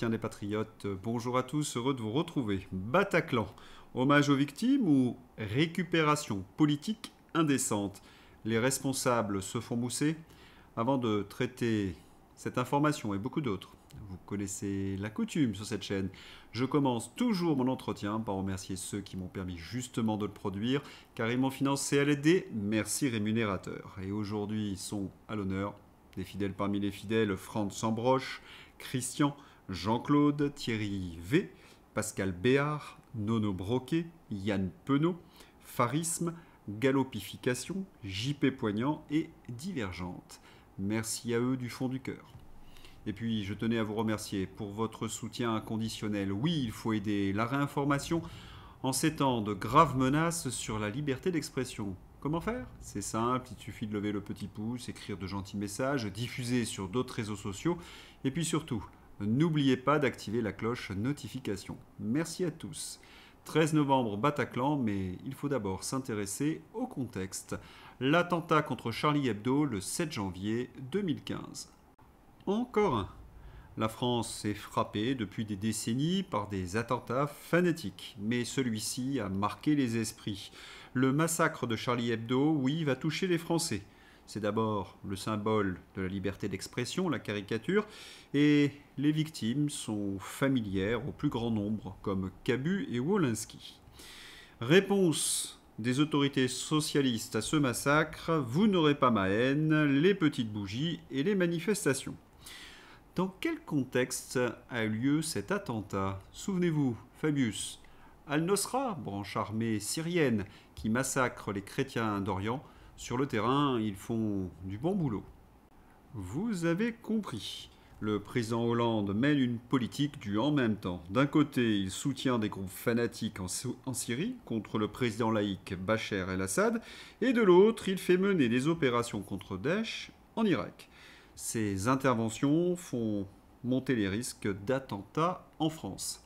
l'entretien des patriotes. Bonjour à tous, heureux de vous retrouver. Bataclan, hommage aux victimes ou récupération politique indécente? Les responsables se font mousser. Avant de traiter cette information et beaucoup d'autres, vous connaissez la coutume sur cette chaîne. Je commence toujours mon entretien par remercier ceux qui m'ont permis justement de le produire, car ils m'ont financé à l'aide. Merci rémunérateurs. Et aujourd'hui, ils sont à l'honneur des fidèles parmi les fidèles: Franz Sambroche, Christian, Jean-Claude, Thierry V, Pascal Béard, Nono Broquet, Yann Penaud, Pharisme, Galopification, JP Poignant et Divergente. Merci à eux du fond du cœur. Et puis, je tenais à vous remercier pour votre soutien inconditionnel. Oui, il faut aider la réinformation en ces temps de graves menaces sur la liberté d'expression. Comment faire? C'est simple, il suffit de lever le petit pouce, écrire de gentils messages, diffuser sur d'autres réseaux sociaux. Et puis surtout, n'oubliez pas d'activer la cloche notification. Merci à tous. 13 novembre, Bataclan, mais il faut d'abord s'intéresser au contexte. L'attentat contre Charlie Hebdo le 7 janvier 2015. Encore un. La France est frappée depuis des décennies par des attentats fanatiques, mais celui-ci a marqué les esprits. Le massacre de Charlie Hebdo, oui, va toucher les Français. C'est d'abord le symbole de la liberté d'expression, la caricature, et les victimes sont familières au plus grand nombre, comme Cabu et Wolinski. Réponse des autorités socialistes à ce massacre: vous n'aurez pas ma haine, les petites bougies et les manifestations. Dans quel contexte a eu lieu cet attentat? Souvenez-vous, Fabius, Al-Nosra, branche armée syrienne qui massacre les chrétiens d'Orient. Sur le terrain, ils font du bon boulot. Vous avez compris. Le président Hollande mène une politique du en même temps. D'un côté, il soutient des groupes fanatiques en Syrie contre le président laïque Bachar el-Assad, et de l'autre, il fait mener des opérations contre Daesh en Irak. Ces interventions font monter les risques d'attentats en France.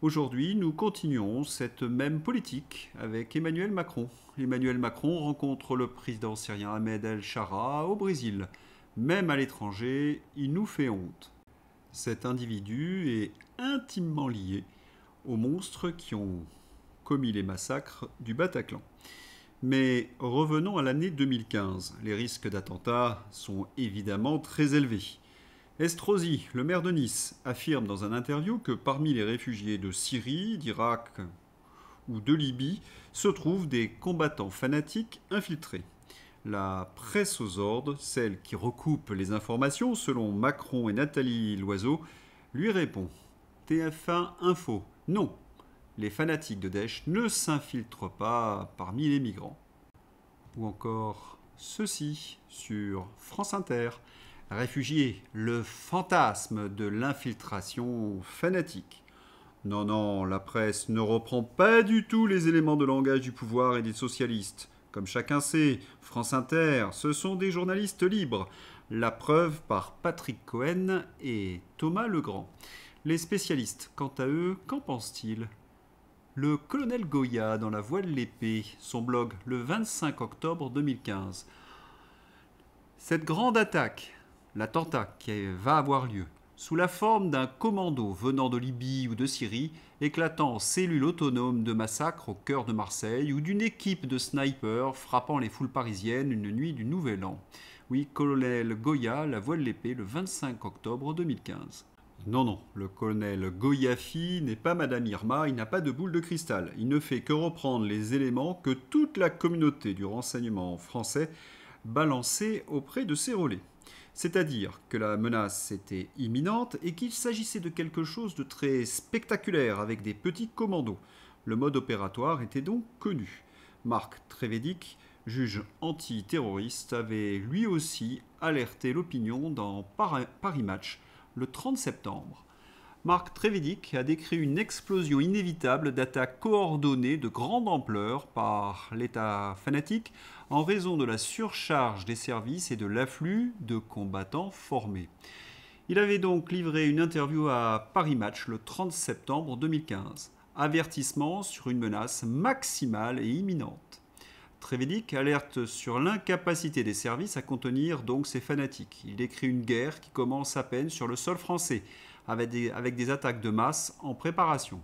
Aujourd'hui, nous continuons cette même politique avec Emmanuel Macron. Emmanuel Macron rencontre le président syrien Ahmed El-Shara au Brésil. Même à l'étranger, il nous fait honte. Cet individu est intimement lié aux monstres qui ont commis les massacres du Bataclan. Mais revenons à l'année 2015. Les risques d'attentats sont évidemment très élevés. Estrosi, le maire de Nice, affirme dans une interview que parmi les réfugiés de Syrie, d'Irak ou de Libye se trouvent des combattants fanatiques infiltrés. La presse aux ordres, celle qui recoupe les informations selon Macron et Nathalie Loiseau, lui répond: TF1 Info, non. Les fanatiques de Daesh ne s'infiltrent pas parmi les migrants. Ou encore ceci sur France Inter: réfugiés, le fantasme de l'infiltration fanatique. Non, non, la presse ne reprend pas du tout les éléments de langage du pouvoir et des socialistes. Comme chacun sait, France Inter, ce sont des journalistes libres. La preuve par Patrick Cohen et Thomas Legrand. Les spécialistes, quant à eux, qu'en pensent-ils? Le colonel Goya dans La Voix de l'Épée, son blog le 25 octobre 2015. Cette grande attaque, l'attentat qui va avoir lieu, sous la forme d'un commando venant de Libye ou de Syrie, éclatant en cellule autonome de massacre au cœur de Marseille, ou d'une équipe de snipers frappant les foules parisiennes une nuit du Nouvel An. Oui, colonel Goya, La Voix de l'Épée, le 25 octobre 2015. Non, non, le colonel Goyafi n'est pas Madame Irma, il n'a pas de boule de cristal. Il ne fait que reprendre les éléments que toute la communauté du renseignement français balançait auprès de ses relais. C'est-à-dire que la menace était imminente et qu'il s'agissait de quelque chose de très spectaculaire avec des petits commandos. Le mode opératoire était donc connu. Marc Trévédic, juge antiterroriste, avait lui aussi alerté l'opinion dans Paris Match le 30 septembre. Marc Trévédic a décrit une explosion inévitable d'attaques coordonnées de grande ampleur par l'État fanatique en raison de la surcharge des services et de l'afflux de combattants formés. Il avait donc livré une interview à Paris Match le 30 septembre 2015. Avertissement sur une menace maximale et imminente. Trévédic alerte sur l'incapacité des services à contenir donc ces fanatiques. Il décrit une guerre qui commence à peine sur le sol français, avec des attaques de masse en préparation.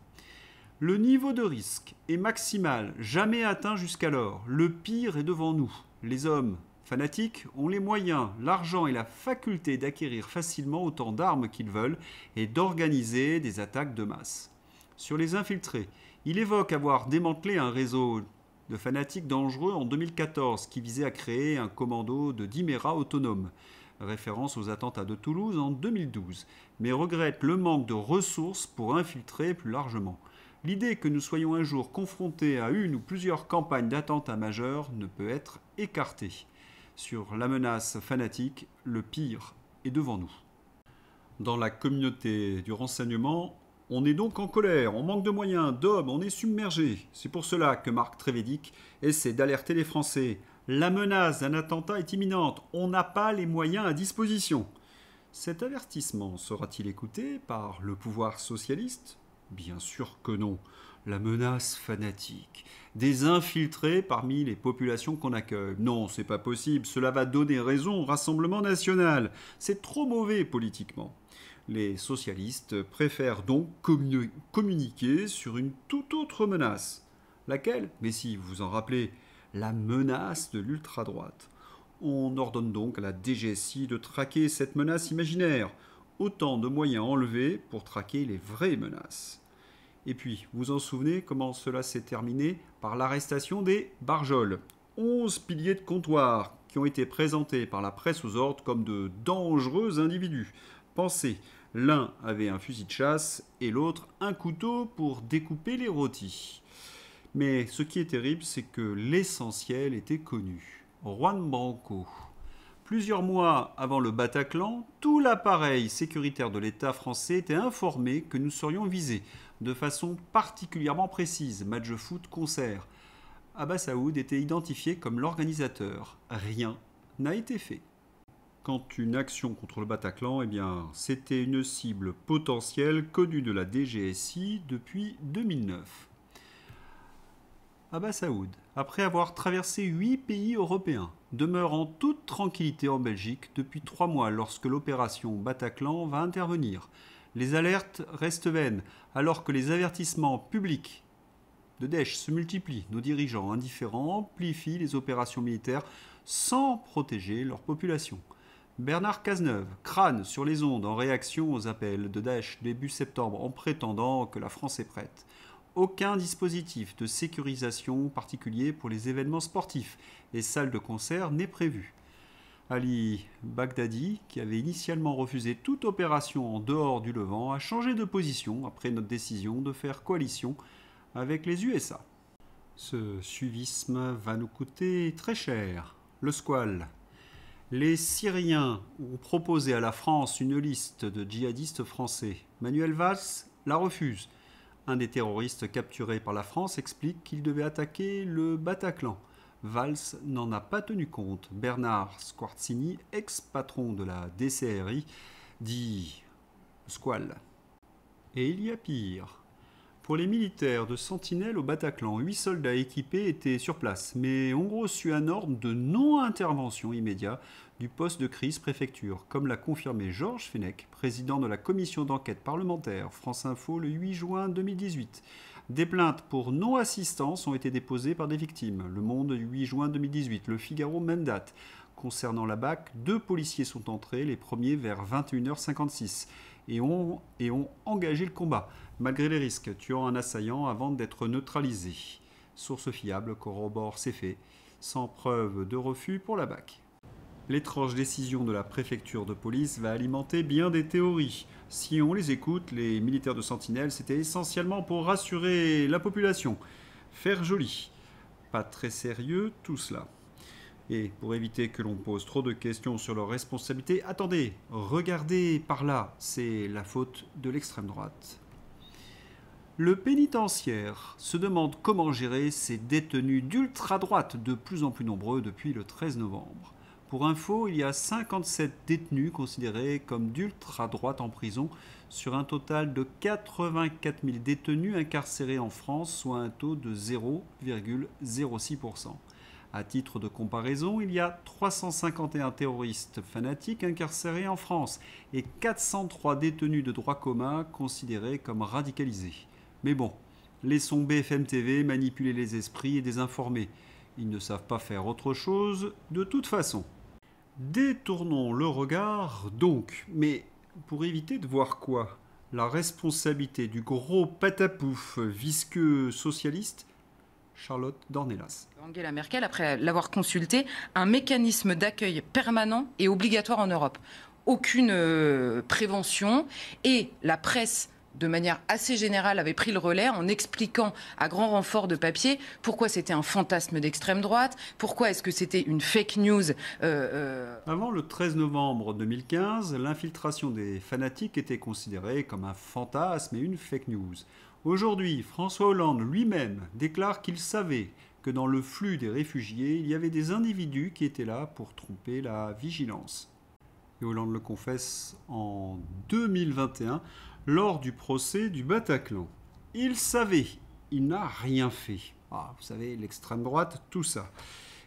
Le niveau de risque est maximal, jamais atteint jusqu'alors. Le pire est devant nous. Les hommes fanatiques ont les moyens, l'argent et la faculté d'acquérir facilement autant d'armes qu'ils veulent et d'organiser des attaques de masse. Sur les infiltrés, il évoque avoir démantelé un réseau de fanatiques dangereux en 2014 qui visait à créer un commando de Dimera autonome, référence aux attentats de Toulouse en 2012, mais regrette le manque de ressources pour infiltrer plus largement. L'idée que nous soyons un jour confrontés à une ou plusieurs campagnes d'attentats majeurs ne peut être écartée. Sur la menace fanatique, le pire est devant nous. Dans la communauté du renseignement, on est donc en colère, on manque de moyens, d'hommes, on est submergé. C'est pour cela que Marc Trévédic essaie d'alerter les Français. La menace d'un attentat est imminente, on n'a pas les moyens à disposition. Cet avertissement sera-t-il écouté par le pouvoir socialiste ? Bien sûr que non. La menace fanatique. Des infiltrés parmi les populations qu'on accueille. Non, c'est pas possible. Cela va donner raison au Rassemblement national. C'est trop mauvais politiquement. Les socialistes préfèrent donc communiquer sur une toute autre menace. Laquelle ? Mais si vous vous en rappelez, la menace de l'ultra-droite. On ordonne donc à la DGSI de traquer cette menace imaginaire. Autant de moyens enlevés pour traquer les vraies menaces. Et puis, vous en souvenez comment cela s'est terminé par l'arrestation des Barjols, 11 piliers de comptoir qui ont été présentés par la presse aux ordres comme de dangereux individus. Pensez, l'un avait un fusil de chasse et l'autre un couteau pour découper les rôtis. Mais ce qui est terrible, c'est que l'essentiel était connu. Juan Branco. Plusieurs mois avant le Bataclan, tout l'appareil sécuritaire de l'État français était informé que nous serions visés, de façon particulièrement précise, match de foot, concert. Abbas Aoud était identifié comme l'organisateur. Rien n'a été fait. Quand une action contre le Bataclan, c'était une cible potentielle connue de la DGSI depuis 2009. Abbas Aoud, après avoir traversé 8 pays européens, demeure en toute tranquillité en Belgique depuis 3 mois lorsque l'opération Bataclan va intervenir. Les alertes restent vaines alors que les avertissements publics de Daesh se multiplient. Nos dirigeants indifférents amplifient les opérations militaires sans protéger leur population. Bernard Cazeneuve crâne sur les ondes en réaction aux appels de Daesh début septembre en prétendant que la France est prête. Aucun dispositif de sécurisation particulier pour les événements sportifs et salles de concert n'est prévu. Ali Baghdadi, qui avait initialement refusé toute opération en dehors du Levant, a changé de position après notre décision de faire coalition avec les USA. Ce suivisme va nous coûter très cher. Le squal. Les Syriens ont proposé à la France une liste de djihadistes français. Manuel Valls la refuse. Un des terroristes capturés par la France explique qu'il devait attaquer le Bataclan. Valls n'en a pas tenu compte. Bernard Squarcini, ex-patron de la DCRI, dit squal. Et il y a pire. Pour les militaires de Sentinelle au Bataclan, 8 soldats équipés étaient sur place, mais ont reçu un ordre de non-intervention immédiat du poste de crise préfecture, comme l'a confirmé Georges Fenech, président de la commission d'enquête parlementaire France Info le 8 juin 2018. Des plaintes pour non-assistance ont été déposées par des victimes. Le Monde, 8 juin 2018. Le Figaro, même date. Concernant la BAC, 2 policiers sont entrés, les premiers vers 21h56, et ont engagé le combat, malgré les risques, tuant un assaillant avant d'être neutralisé. Source fiable corrobore ces faits, sans preuve de refus pour la BAC. L'étrange décision de la préfecture de police va alimenter bien des théories. Si on les écoute, les militaires de Sentinelle, c'était essentiellement pour rassurer la population. Faire joli. Pas très sérieux tout cela. Et pour éviter que l'on pose trop de questions sur leur responsabilité, attendez, regardez par là, c'est la faute de l'extrême droite. Le pénitentiaire se demande comment gérer ces détenus d'ultra-droite de plus en plus nombreux depuis le 13 novembre. Pour info, il y a 57 détenus considérés comme d'ultra-droite en prison sur un total de 84 000 détenus incarcérés en France, soit un taux de 0,06%. À titre de comparaison, il y a 351 terroristes fanatiques incarcérés en France et 403 détenus de droit commun considérés comme radicalisés. Mais bon, laissons BFM TV manipuler les esprits et désinformer. Ils ne savent pas faire autre chose de toute façon. Détournons le regard donc, mais pour éviter de voir quoi? La responsabilité du gros patapouf visqueux socialiste, Charlotte Dornelas. Angela Merkel, après l'avoir consulté, un mécanisme d'accueil permanent et obligatoire en Europe. Aucune prévention et la presse, de manière assez générale, avait pris le relais en expliquant à grand renfort de papier pourquoi c'était un fantasme d'extrême droite, pourquoi est-ce que c'était une fake news. Avant le 13 novembre 2015, l'infiltration des fanatiques était considérée comme un fantasme et une fake news. Aujourd'hui, François Hollande lui-même déclare qu'il savait que dans le flux des réfugiés, il y avait des individus qui étaient là pour tromper la vigilance. Et Hollande le confesse en 2021 lors du procès du Bataclan. Il savait, il n'a rien fait. Ah, vous savez, l'extrême droite, tout ça.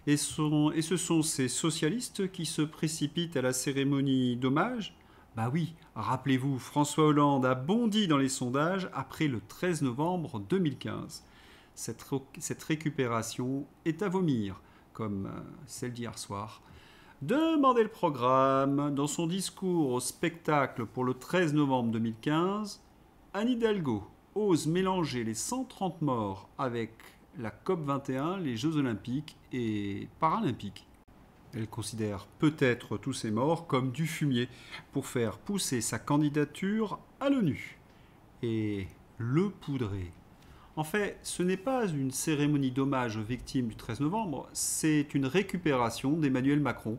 Et ce sont ces socialistes qui se précipitent à la cérémonie d'hommage. Bah oui, rappelez-vous, François Hollande a bondi dans les sondages après le 13 novembre 2015. Cette récupération est à vomir, comme celle d'hier soir. Demandez le programme. Dans son discours au spectacle pour le 13 novembre 2015, Anne Hidalgo ose mélanger les 130 morts avec la COP21, les Jeux Olympiques et Paralympiques. Elle considère peut-être tous ces morts comme du fumier pour faire pousser sa candidature à l'ONU et le poudrer. En fait, ce n'est pas une cérémonie d'hommage aux victimes du 13 novembre, c'est une récupération d'Emmanuel Macron.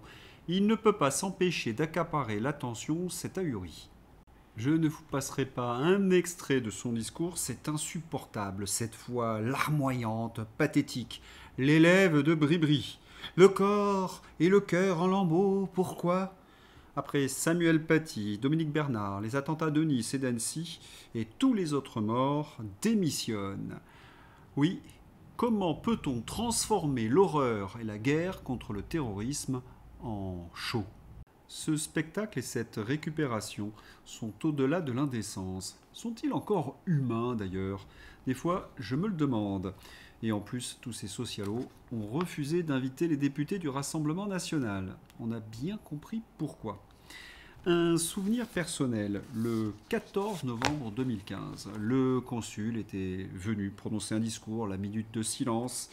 Il ne peut pas s'empêcher d'accaparer l'attention, c'est ahuri. Je ne vous passerai pas un extrait de son discours, c'est insupportable, cette voix larmoyante, pathétique, l'élève de Bribri. Le corps et le cœur en lambeaux, pourquoi? Après Samuel Paty, Dominique Bernard, les attentats de Nice et d'Annecy et tous les autres morts démissionnent. Oui, comment peut-on transformer l'horreur et la guerre contre le terrorisme en show? Ce spectacle et cette récupération sont au-delà de l'indécence. Sont-ils encore humains d'ailleurs? Des fois, je me le demande. Et en plus, tous ces socialos ont refusé d'inviter les députés du Rassemblement national. On a bien compris pourquoi. Un souvenir personnel, le 14 novembre 2015, le consul était venu prononcer un discours, la minute de silence,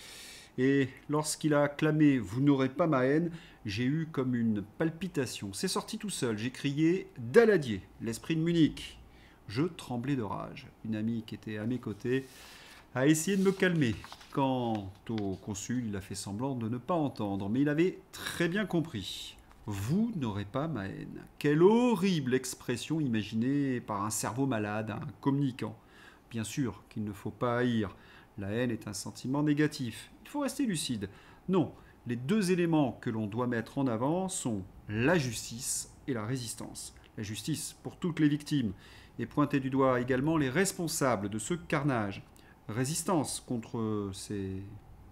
et lorsqu'il a clamé « Vous n'aurez pas ma haine », j'ai eu comme une palpitation. C'est sorti tout seul, j'ai crié « Daladier, l'esprit de Munich ». Je tremblais de rage. Une amie qui était à mes côtés a essayé de me calmer. Quant au consul, il a fait semblant de ne pas entendre, mais il avait très bien compris. Vous n'aurez pas ma haine. Quelle horrible expression imaginée par un cerveau malade, un communicant. Bien sûr qu'il ne faut pas haïr. La haine est un sentiment négatif. Il faut rester lucide. Non, les deux éléments que l'on doit mettre en avant sont la justice et la résistance. La justice pour toutes les victimes et pointer du doigt également les responsables de ce carnage. Résistance contre ces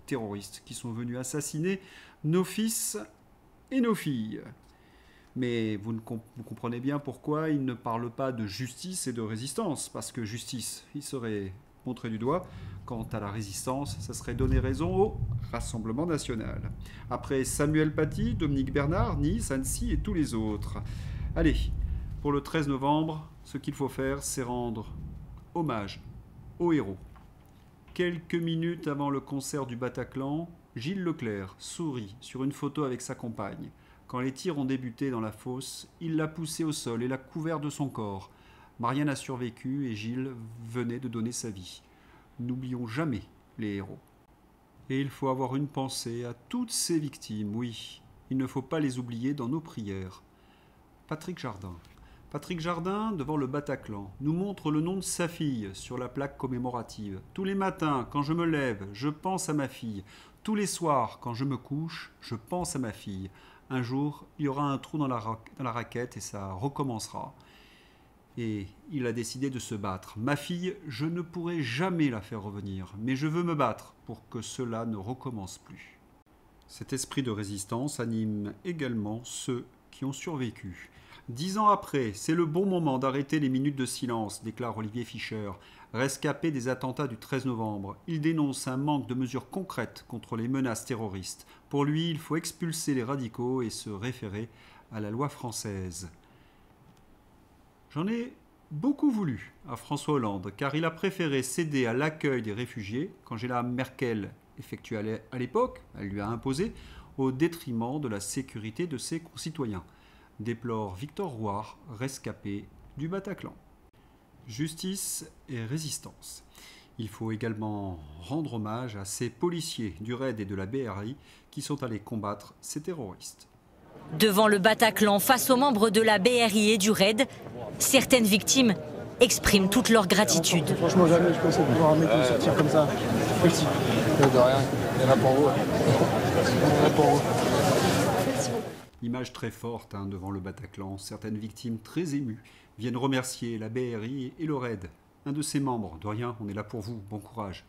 terroristes qui sont venus assassiner nos fils et nos filles. Mais vous comprenez bien pourquoi il ne parle pas de justice et de résistance, parce que justice, il serait montré du doigt. Quant à la résistance, ça serait donner raison au Rassemblement national. Après Samuel Paty, Dominique Bernard, Nice, Annecy et tous les autres. Allez, pour le 13 novembre, ce qu'il faut faire, c'est rendre hommage aux héros. Quelques minutes avant le concert du Bataclan, Gilles Leclerc sourit sur une photo avec sa compagne. Quand les tirs ont débuté dans la fosse, il l'a poussée au sol et l'a couvert de son corps. Marianne a survécu et Gilles venait de donner sa vie. N'oublions jamais les héros. Et il faut avoir une pensée à toutes ces victimes, oui. Il ne faut pas les oublier dans nos prières. Patrick Jardin. Patrick Jardin, devant le Bataclan, nous montre le nom de sa fille sur la plaque commémorative. Tous les matins, quand je me lève, je pense à ma fille. Tous les soirs, quand je me couche, je pense à ma fille. Un jour, il y aura un trou dans la raquette et ça recommencera. Et il a décidé de se battre. Ma fille, je ne pourrai jamais la faire revenir, mais je veux me battre pour que cela ne recommence plus. Cet esprit de résistance anime également ceux qui ont survécu. 10 ans après, c'est le bon moment d'arrêter les minutes de silence, déclare Olivier Fischer, rescapé des attentats du 13 novembre. Il dénonce un manque de mesures concrètes contre les menaces terroristes. Pour lui, il faut expulser les radicaux et se référer à la loi française. J'en ai beaucoup voulu à François Hollande, car il a préféré céder à l'accueil des réfugiés, qu'Angela Merkel effectuait à l'époque, elle lui a imposé, au détriment de la sécurité de ses concitoyens, déplore Victor Rouart, rescapé du Bataclan. Justice et résistance. Il faut également rendre hommage à ces policiers du RAID et de la BRI qui sont allés combattre ces terroristes. Devant le Bataclan, face aux membres de la BRI et du RAID, certaines victimes expriment toute leur gratitude. Franchement, jamais je pensais pouvoir un mec me sortir comme ça. Merci. De rien, il y en a pour vous. Il y en a pour vous. Image très forte devant le Bataclan. Certaines victimes très émues viennent remercier la BRI et le RAID. Un de ses membres, de rien, on est là pour vous, bon courage.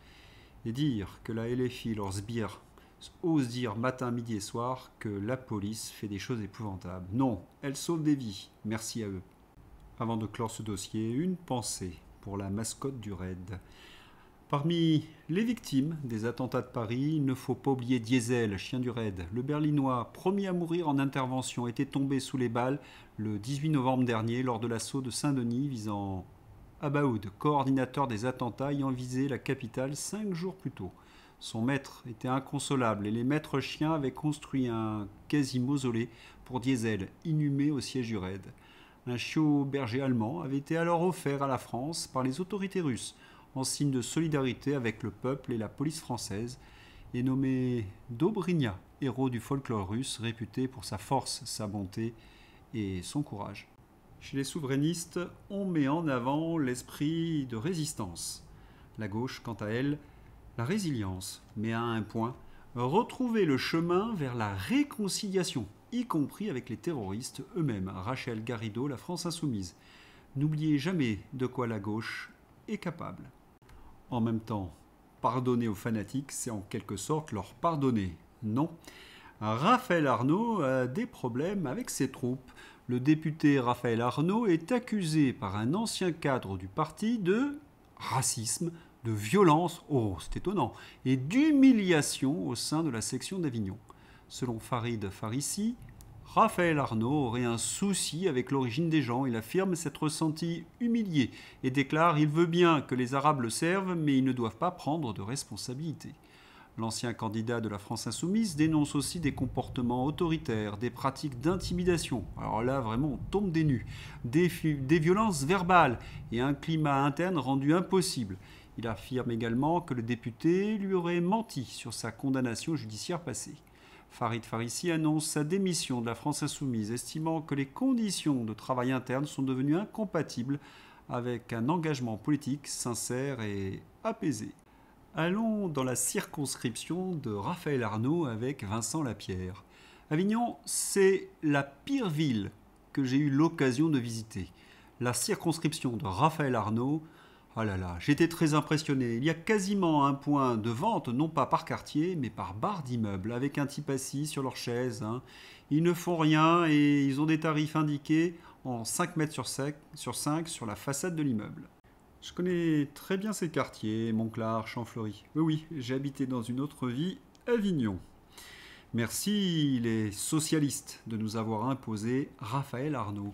Et dire que la LFI, leurs sbires, ose dire matin, midi et soir que la police fait des choses épouvantables. Non, elle sauve des vies. Merci à eux. Avant de clore ce dossier, une pensée pour la mascotte du RAID. Parmi les victimes des attentats de Paris, il ne faut pas oublier Diesel, chien du RAID. Le Berlinois, premier à mourir en intervention, était tombé sous les balles le 18 novembre dernier lors de l'assaut de Saint-Denis visant Abaoud, coordinateur des attentats ayant visé la capitale 5 jours plus tôt. Son maître était inconsolable et les maîtres chiens avaient construit un quasi-mausolée pour Diesel, inhumé au siège du RAID. Un chiot berger allemand avait été alors offert à la France par les autorités russes, en signe de solidarité avec le peuple et la police française, et nommé Dobrynia, héros du folklore russe, réputé pour sa force, sa bonté et son courage. Chez les souverainistes, on met en avant l'esprit de résistance. La gauche, quant à elle, la résilience, mais à un point, retrouver le chemin vers la réconciliation, y compris avec les terroristes eux-mêmes. Rachel Garrido, La France Insoumise. N'oubliez jamais de quoi la gauche est capable. En même temps, pardonner aux fanatiques, c'est en quelque sorte leur pardonner. Non. Raphaël Arnaud a des problèmes avec ses troupes. Le député Raphaël Arnaud est accusé par un ancien cadre du parti de racisme, de violence, oh c'est étonnant, et d'humiliation au sein de la section d'Avignon. Selon Farid Farissi, Raphaël Arnaud aurait un souci avec l'origine des gens. Il affirme s'être senti humilié et déclare « Il veut bien que les Arabes le servent, mais ils ne doivent pas prendre de responsabilité ». L'ancien candidat de la France Insoumise dénonce aussi des comportements autoritaires, des pratiques d'intimidation. Alors là, vraiment, on tombe des nues. Des violences verbales et un climat interne rendu impossible. Il affirme également que le député lui aurait menti sur sa condamnation judiciaire passée. Farid Farissi annonce sa démission de la France Insoumise, estimant que les conditions de travail interne sont devenues incompatibles avec un engagement politique sincère et apaisé. Allons dans la circonscription de Raphaël Arnaud avec Vincent Lapierre. Avignon, c'est la pire ville que j'ai eu l'occasion de visiter. La circonscription de Raphaël Arnaud, oh là là, j'étais très impressionné. Il y a quasiment un point de vente, non pas par quartier, mais par barre d'immeubles, avec un type assis sur leur chaise. Ils ne font rien et ils ont des tarifs indiqués en 5 mètres sur 5 sur la façade de l'immeuble. Je connais très bien ces quartiers, Montclar, Champfleury. Oui, j'ai habité dans une autre vie, Avignon. Merci les socialistes de nous avoir imposé Raphaël Arnaud.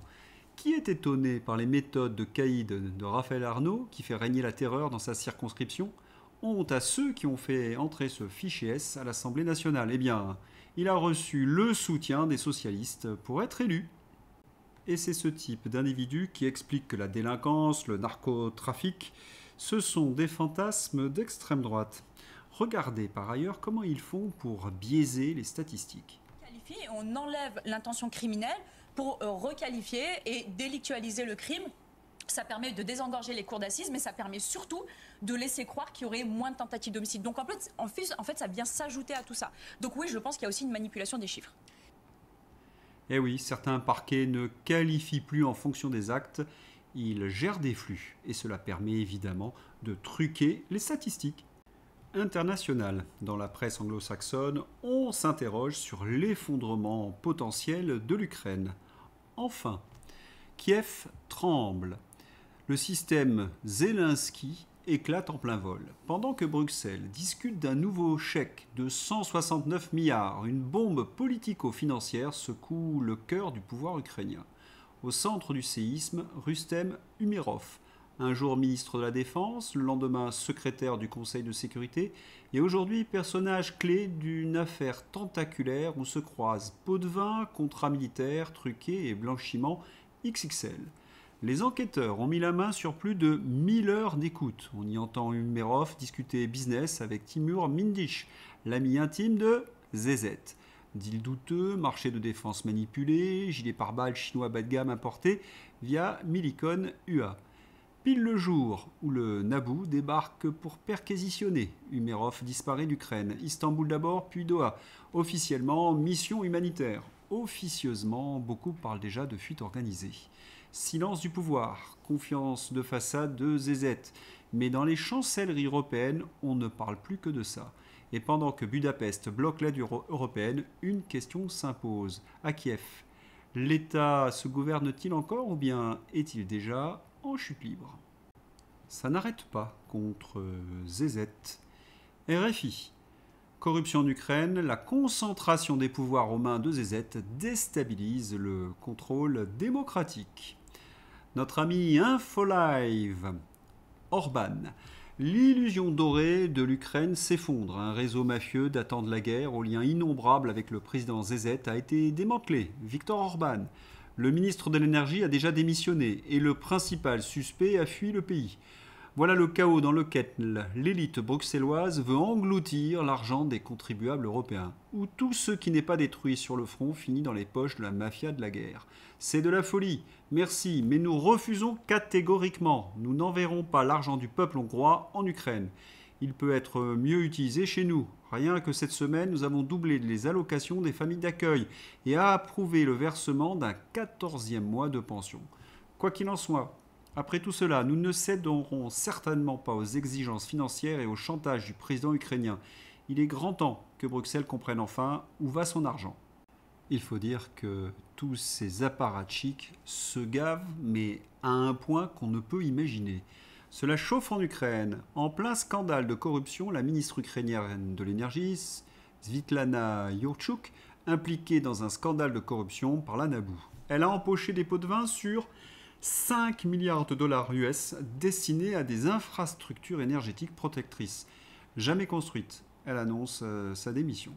Qui est étonné par les méthodes de caïd de Raphaël Arnaud, qui fait régner la terreur dans sa circonscription? Honte à ceux qui ont fait entrer ce fichier S à l'Assemblée nationale. Eh bien, il a reçu le soutien des socialistes pour être élu. Et c'est ce type d'individu qui explique que la délinquance, le narcotrafic, ce sont des fantasmes d'extrême droite. Regardez par ailleurs comment ils font pour biaiser les statistiques. On enlève l'intention criminelle pour requalifier et délictualiser le crime. Ça permet de désengorger les cours d'assises, mais ça permet surtout de laisser croire qu'il y aurait moins de tentatives d'homicide. Donc en fait, ça vient s'ajouter à tout ça. Donc oui, je pense qu'il y a aussi une manipulation des chiffres. Eh oui, certains parquets ne qualifient plus en fonction des actes, ils gèrent des flux. Et cela permet évidemment de truquer les statistiques. internationale. Dans la presse anglo-saxonne, on s'interroge sur l'effondrement potentiel de l'Ukraine. Enfin, Kiev tremble. Le système Zelensky éclate en plein vol. Pendant que Bruxelles discute d'un nouveau chèque de 169 milliards, une bombe politico-financière secoue le cœur du pouvoir ukrainien. Au centre du séisme, Rustem Umerov, un jour ministre de la Défense, le lendemain secrétaire du Conseil de sécurité, et aujourd'hui personnage clé d'une affaire tentaculaire où se croisent pots de vin, contrats militaires, truqués et blanchiment XXL. Les enquêteurs ont mis la main sur plus de 1000 heures d'écoute. On y entend Umerov discuter business avec Timur Mindish, l'ami intime de ZZ. Deal douteux, marché de défense manipulé, gilet pare-balles chinois bas de gamme importé via Millicom UA. Pile le jour où le Naboo débarque pour perquisitionner. Umerov disparaît d'Ukraine. Istanbul d'abord, puis Doha. Officiellement, mission humanitaire. Officieusement, beaucoup parlent déjà de fuite organisée. Silence du pouvoir, confiance de façade de ZZ. Mais dans les chancelleries européennes, on ne parle plus que de ça. Et pendant que Budapest bloque l'aide européenne, une question s'impose. À Kiev, l'État se gouverne-t-il encore ou bien est-il déjà en chute libre? Ça n'arrête pas contre ZZ. RFI. Corruption en Ukraine, la concentration des pouvoirs aux mains de ZZ déstabilise le contrôle démocratique. Notre ami InfoLive, Orban. L'illusion dorée de l'Ukraine s'effondre. Un réseau mafieux datant de la guerre, aux liens innombrables avec le président ZZ, a été démantelé. Viktor Orban. Le ministre de l'énergie a déjà démissionné et le principal suspect a fui le pays. Voilà le chaos dans lequel l'élite bruxelloise veut engloutir l'argent des contribuables européens, où tout ce qui n'est pas détruit sur le front finit dans les poches de la mafia de la guerre. C'est de la folie, merci, mais nous refusons catégoriquement. Nous n'enverrons pas l'argent du peuple hongrois en Ukraine. Il peut être mieux utilisé chez nous. Rien que cette semaine, nous avons doublé les allocations des familles d'accueil et approuvé le versement d'un 14e mois de pension. Quoi qu'il en soit, après tout cela, nous ne céderons certainement pas aux exigences financières et au chantage du président ukrainien. Il est grand temps que Bruxelles comprenne enfin où va son argent. Il faut dire que tous ces apparatchiks se gavent, mais à un point qu'on ne peut imaginer. Cela chauffe en Ukraine. En plein scandale de corruption, la ministre ukrainienne de l'énergie, Svitlana Yurchuk, impliquée dans un scandale de corruption par la Naboo. Elle a empoché des pots de vin sur 5 milliards de dollars US destinés à des infrastructures énergétiques protectrices. Jamais construites. Elle annonce sa démission.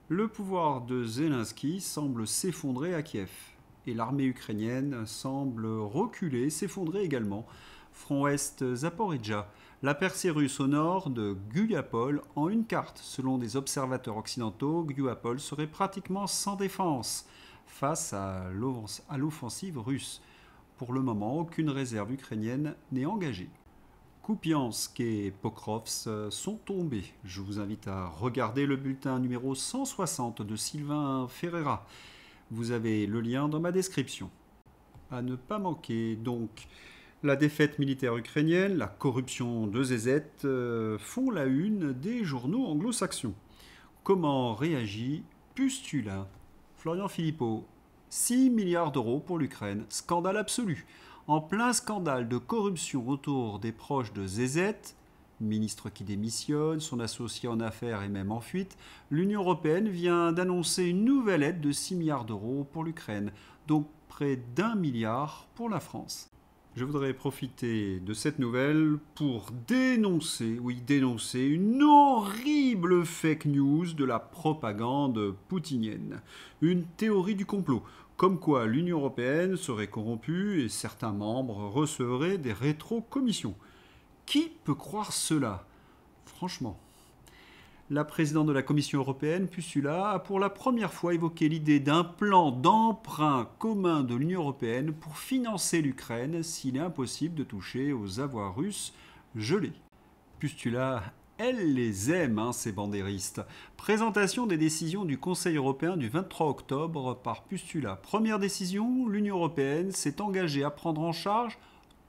Le pouvoir de Zelensky semble s'effondrer à Kiev. Et l'armée ukrainienne semble reculer, s'effondrer également. Front Ouest Zaporijjia, la percée russe au nord de Guiapol en une carte. Selon des observateurs occidentaux, Guiapol serait pratiquement sans défense face à l'offensive russe. Pour le moment, aucune réserve ukrainienne n'est engagée. Kupiansk et Pokrovsk sont tombés. Je vous invite à regarder le bulletin numéro 160 de Sylvain Ferreira. Vous avez le lien dans ma description. À ne pas manquer, donc, la défaite militaire ukrainienne, la corruption de ZZ font la une des journaux anglo-saxons. Comment réagit Pustula? Florian Philippot. 6 milliards d'euros pour l'Ukraine. Scandale absolu. En plein scandale de corruption autour des proches de ZZ, ministre qui démissionne, son associé en affaires est même en fuite, l'Union européenne vient d'annoncer une nouvelle aide de 6 milliards d'euros pour l'Ukraine, donc près d'1 milliard pour la France. Je voudrais profiter de cette nouvelle pour dénoncer une horrible fake news de la propagande poutinienne. Une théorie du complot, comme quoi l'Union européenne serait corrompue et certains membres recevraient des rétrocommissions. Qui peut croire cela? Franchement. La présidente de la Commission européenne, Ursula, a pour la première fois évoqué l'idée d'un plan d'emprunt commun de l'Union européenne pour financer l'Ukraine s'il est impossible de toucher aux avoirs russes gelés. Ursula, elle les aime, ces bandéristes. Présentation des décisions du Conseil européen du 23 octobre par Ursula. Première décision, l'Union européenne s'est engagée à prendre en charge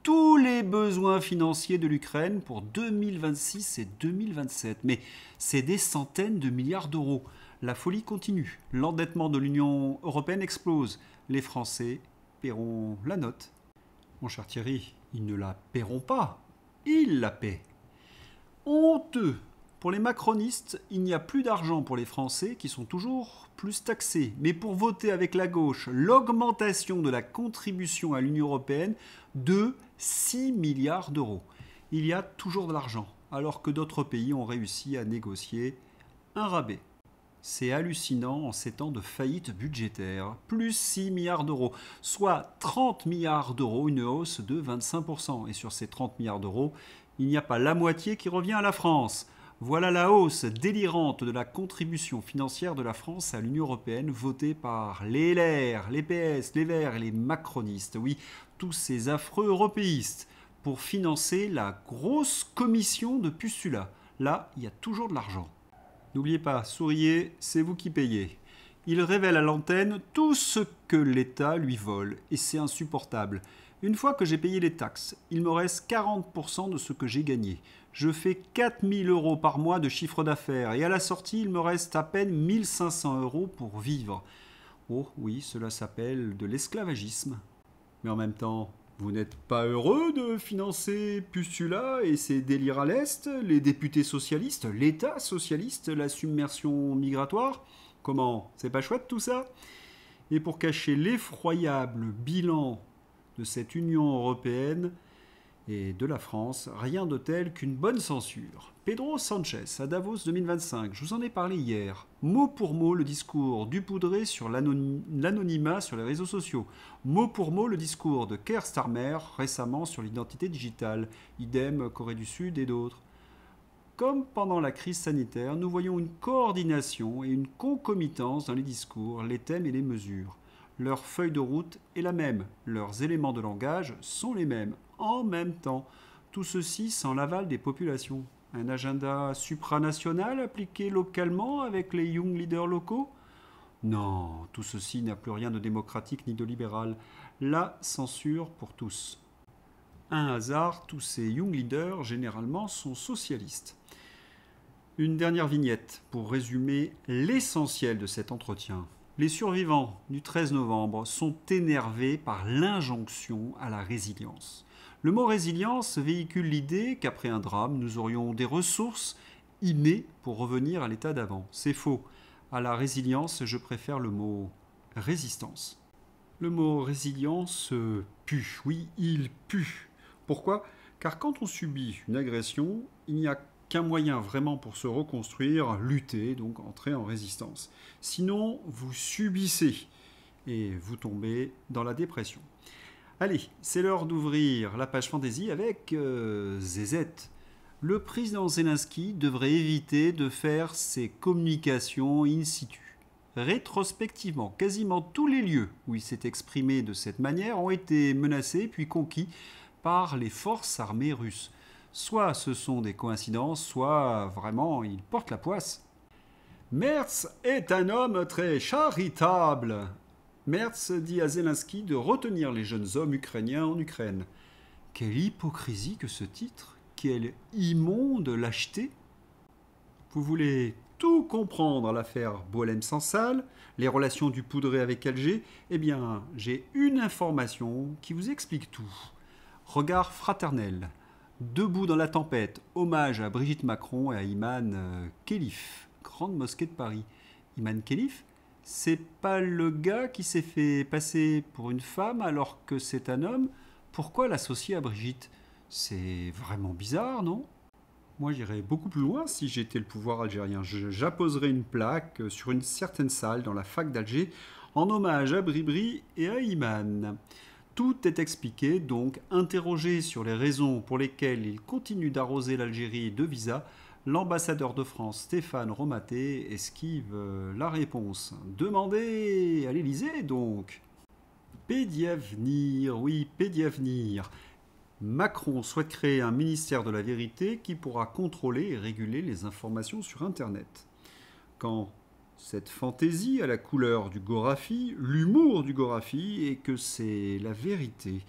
tous les besoins financiers de l'Ukraine pour 2026 et 2027. Mais c'est des centaines de milliards d'euros. La folie continue. L'endettement de l'Union européenne explose. Les Français paieront la note. Mon cher Thierry, ils ne la paieront pas. Ils la paient. Honteux! Pour les macronistes, il n'y a plus d'argent pour les Français qui sont toujours plus taxés. Mais pour voter avec la gauche, l'augmentation de la contribution à l'Union européenne de 6 milliards d'euros. Il y a toujours de l'argent, alors que d'autres pays ont réussi à négocier un rabais. C'est hallucinant en ces temps de faillite budgétaire. Plus 6 milliards d'euros, soit 30 milliards d'euros, une hausse de 25%. Et sur ces 30 milliards d'euros, il n'y a pas la moitié qui revient à la France. Voilà la hausse délirante de la contribution financière de la France à l'Union européenne votée par les LR, les PS, les Verts et les macronistes. Oui, tous ces affreux européistes pour financer la grosse commission de Pustula. Là, il y a toujours de l'argent. N'oubliez pas, souriez, c'est vous qui payez. Il révèle à l'antenne tout ce que l'État lui vole et c'est insupportable. Une fois que j'ai payé les taxes, il me reste 40% de ce que j'ai gagné. Je fais 4 000 € par mois de chiffre d'affaires et à la sortie, il me reste à peine 1 500 € pour vivre. Oh oui, cela s'appelle de l'esclavagisme. Mais en même temps, vous n'êtes pas heureux de financer Pustula et ses délires à l'Est, les députés socialistes, l'État socialiste, la submersion migratoire? Comment? C'est pas chouette tout ça? Et pour cacher l'effroyable bilan de cette Union européenne et de la France, rien de tel qu'une bonne censure. Pedro Sanchez, à Davos 2025, je vous en ai parlé hier. Mot pour mot le discours du Poudré sur l'anonymat sur les réseaux sociaux. Mot pour mot le discours de Keir Starmer récemment sur l'identité digitale. Idem Corée du Sud et d'autres. Comme pendant la crise sanitaire, nous voyons une coordination et une concomitance dans les discours, les thèmes et les mesures. Leur feuille de route est la même, leurs éléments de langage sont les mêmes, en même temps. Tout ceci sans l'aval des populations. Un agenda supranational appliqué localement avec les young leaders locaux? Non, tout ceci n'a plus rien de démocratique ni de libéral. La censure pour tous. Un hasard, tous ces young leaders généralement sont socialistes. Une dernière vignette pour résumer l'essentiel de cet entretien. Les survivants du 13 novembre sont énervés par l'injonction à la résilience. Le mot résilience véhicule l'idée qu'après un drame, nous aurions des ressources innées pour revenir à l'état d'avant. C'est faux. À la résilience, je préfère le mot résistance. Le mot résilience pue. Oui, il pue. Pourquoi? Car quand on subit une agression, il n'y a qu'un moyen vraiment pour se reconstruire, lutter, donc entrer en résistance. Sinon, vous subissez et vous tombez dans la dépression. Allez, c'est l'heure d'ouvrir la page Fantaisie avec Zezette. Le président Zelensky devrait éviter de faire ses communications in situ. Rétrospectivement, quasiment tous les lieux où il s'est exprimé de cette manière ont été menacés puis conquis par les forces armées russes. Soit ce sont des coïncidences, soit vraiment il porte la poisse. Merz est un homme très charitable. Merz dit à Zelensky de retenir les jeunes hommes ukrainiens en Ukraine. Quelle hypocrisie que ce titre! Quelle immonde lâcheté! Vous voulez tout comprendre à l'affaire Boualem-Sansal, les relations du Poudré avec Alger? Eh bien, j'ai une information qui vous explique tout. Regard fraternel. Debout dans la tempête, hommage à Brigitte Macron et à Iman Khelif, grande mosquée de Paris. Iman Khelif, c'est pas le gars qui s'est fait passer pour une femme alors que c'est un homme? Pourquoi l'associer à Brigitte? C'est vraiment bizarre, non? Moi, j'irais beaucoup plus loin si j'étais le pouvoir algérien. J'apposerais une plaque sur une certaine salle dans la fac d'Alger en hommage à Bribri et à Iman. Tout est expliqué, donc interrogé sur les raisons pour lesquelles il continue d'arroser l'Algérie de visas, l'ambassadeur de France Stéphane Romaté esquive la réponse. Demandez à l'Élysée donc. Pédiavenir, oui, Pédiavenir. Macron souhaite créer un ministère de la vérité qui pourra contrôler et réguler les informations sur Internet. Quand cette fantaisie à la couleur du Gorafi, l'humour du Gorafi, et que c'est la vérité.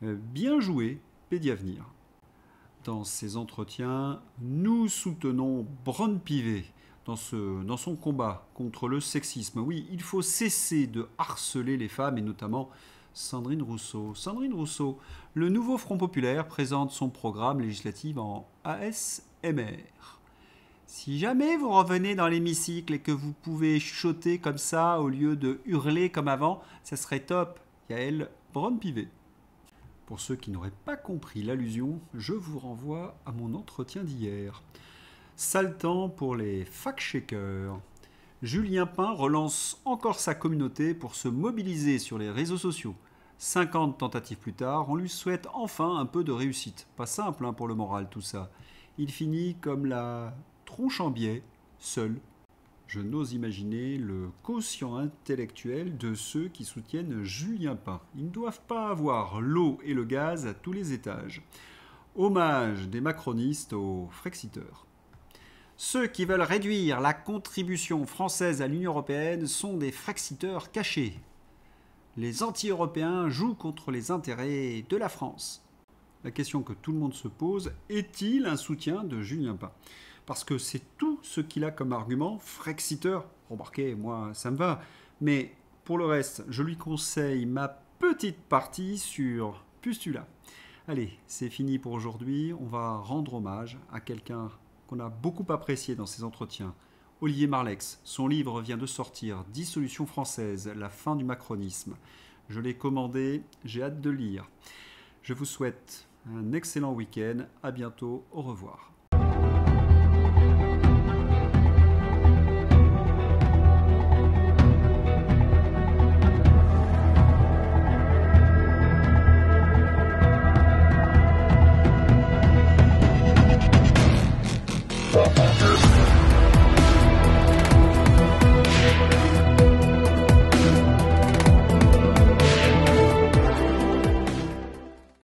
Bien joué, Pédiavenir. Dans ces entretiens, nous soutenons Braun-Pivet dans son combat contre le sexisme. Oui, il faut cesser de harceler les femmes et notamment Sandrine Rousseau. Sandrine Rousseau, le nouveau Front Populaire présente son programme législatif en ASMR. Si jamais vous revenez dans l'hémicycle et que vous pouvez chuchoter comme ça au lieu de hurler comme avant, ça serait top. Yael Braun-Pivet. Pour ceux qui n'auraient pas compris l'allusion, je vous renvoie à mon entretien d'hier. Sale temps pour les fact-checkers. Julien Pain relance encore sa communauté pour se mobiliser sur les réseaux sociaux. 50 tentatives plus tard, on lui souhaite enfin un peu de réussite. Pas simple pour le moral tout ça. Il finit comme la tronche en biais, seul. Je n'ose imaginer le quotient intellectuel de ceux qui soutiennent Julien Pain. Ils ne doivent pas avoir l'eau et le gaz à tous les étages. Hommage des macronistes aux Frexiteurs. Ceux qui veulent réduire la contribution française à l'Union européenne sont des Frexiteurs cachés. Les anti-européens jouent contre les intérêts de la France. La question que tout le monde se pose, est-il un soutien de Julien Pain ? Parce que c'est tout ce qu'il a comme argument, Frexiteur. Remarquez, moi, ça me va. Mais pour le reste, je lui conseille ma petite partie sur Pustula. Allez, c'est fini pour aujourd'hui. On va rendre hommage à quelqu'un qu'on a beaucoup apprécié dans ses entretiens. Olivier Marleix. Son livre vient de sortir, Dissolution française, la fin du macronisme. Je l'ai commandé, j'ai hâte de lire. Je vous souhaite un excellent week-end. À bientôt, au revoir.